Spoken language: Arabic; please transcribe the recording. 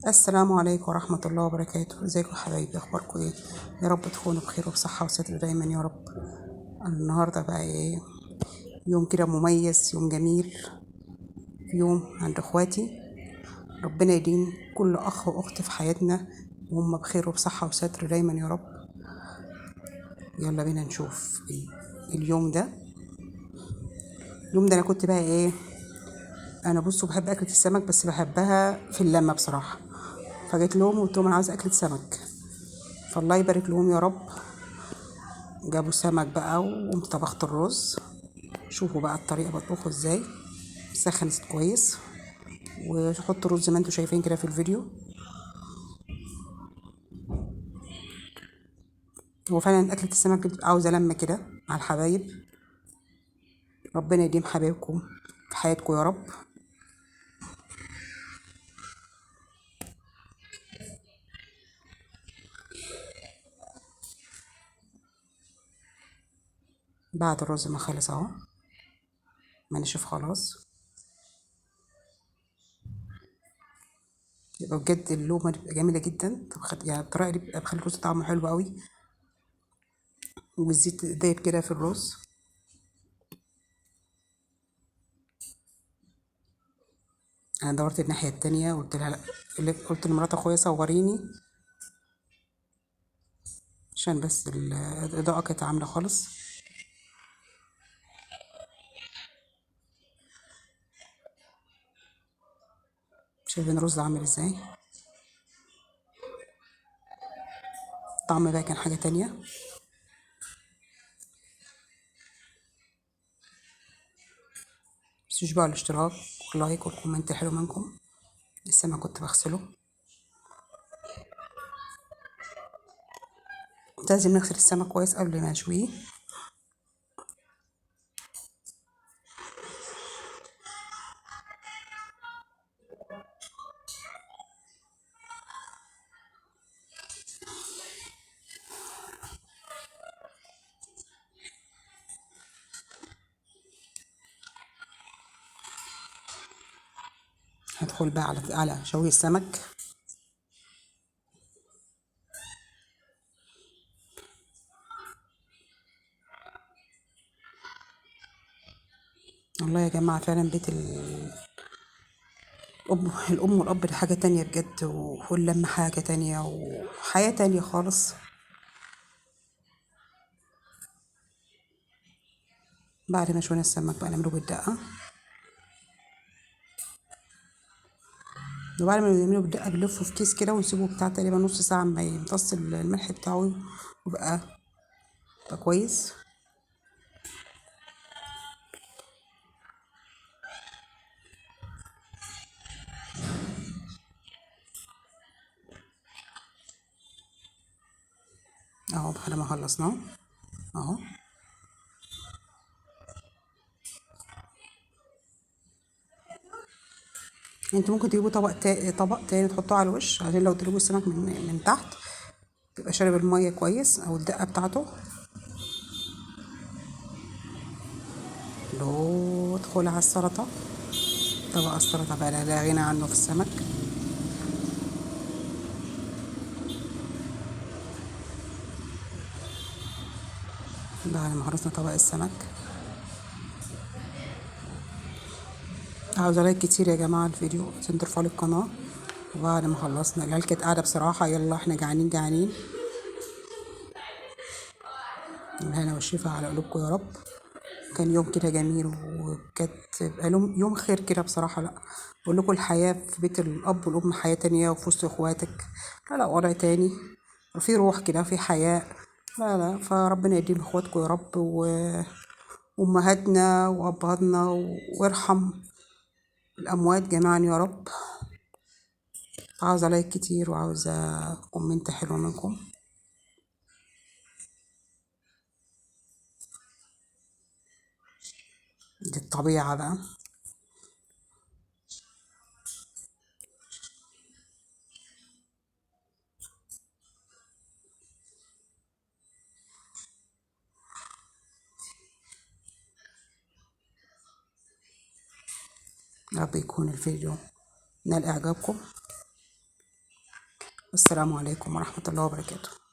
السلام عليكم ورحمة الله وبركاته. ازيكم يا حبايبي؟ اخباركم ايه؟ يا رب تكونوا بخير وبصحة وستر دايما يا رب. النهاردة بقى ايه؟ يوم كده مميز، يوم جميل، يوم عند اخواتي. ربنا يديم كل اخ واخت في حياتنا وهم بخير وبصحة وستر دايما يا رب. يلا بينا نشوف اليوم ده انا كنت بقى ايه. انا بصوا بحب اكلة السمك، بس بحبها في اللمة بصراحة. فجيت لهم وقلت لهم انا عاوزة اكلة سمك، فالله يبارك لهم يا رب. جابوا سمك بقى وقمت طبخت الرز. شوفوا بقى الطريقة بطبخه ازاي. سخنت كويس وحط رز زي ما انتوا شايفين كده في الفيديو. هو فعلا أكلة السمك بتبقى عاوزة لمة كده مع الحبايب. ربنا يديم حبايبكم في حياتكم يا رب. بعد الرز ما خلص اهو، ما نشف خلاص، يبقى بجد اللومة تبقى جميلة جدا. يعني الطريقة دي بتبقى بتخلي الرز طعمه حلو قوي، والزيت دايب كده في الرز. انا دورت الناحية التانية وقلت لها لا، قلت لمرات اخويا صوريني، عشان بس الإضاءة كانت عاملة خالص. شايفين الرز عامل ازاي؟ الطعم بقى كان حاجة تانية. متنسوش بقى الاشتراك واللايك والكومنت الحلو منكم. لسه ما كنت بغسله، لازم نغسل السمك كويس قبل ما نشويه. هدخل بقى على شوي السمك. والله يا جماعة فعلا بيت الأم والأب دي حاجة تانية بجد، واللمة حاجة تانية وحياة تانية خالص. بعد ما شوينا السمك بقى نعمله بالدقة. وبعد ما نعمله بالدقة بنلفه في كيس كده ونسيبه بتاع تقريبا نص ساعة ما يمتص الملح بتاعه، ويبقى كويس. اهو بعد ما خلصناه اهو. انتوا ممكن تجيبوا طبق تاني تحطوه على الوش، عشان لو تجيبوا السمك من تحت يبقى شارب المية كويس او الدقة بتاعته. لو ادخل على السلطة، طبق السلطة بقى لا غنى عنه في السمك. بعد ما خلصنا طبق السمك، عاوزة لايك كتير يا جماعة الفيديو عشان ترفعوا لي القناة. وبعد ما خلصنا العيال كانت قاعدة بصراحة، يلا احنا جعانين جعانين. الهنا والشفا على قلوبكم يا رب. كان يوم كده جميل، وكانت بقى يوم خير كده بصراحة. لا بقول لكم الحياة في بيت الأب والأم حياة تانية، وفي وسط إخواتك لا وضع تاني، وفي روح كده، في حياة. لا فربنا يديم إخواتكم يا رب، وأمهاتنا وأبهاتنا، وارحم الأموات جميعا يا رب. عاوزة لايك كتير وعاوزة كومنت حلو منكم. دي الطبيعة بقى. يا رب يكون الفيديو نال إعجابكم. والسلام عليكم ورحمة الله وبركاته.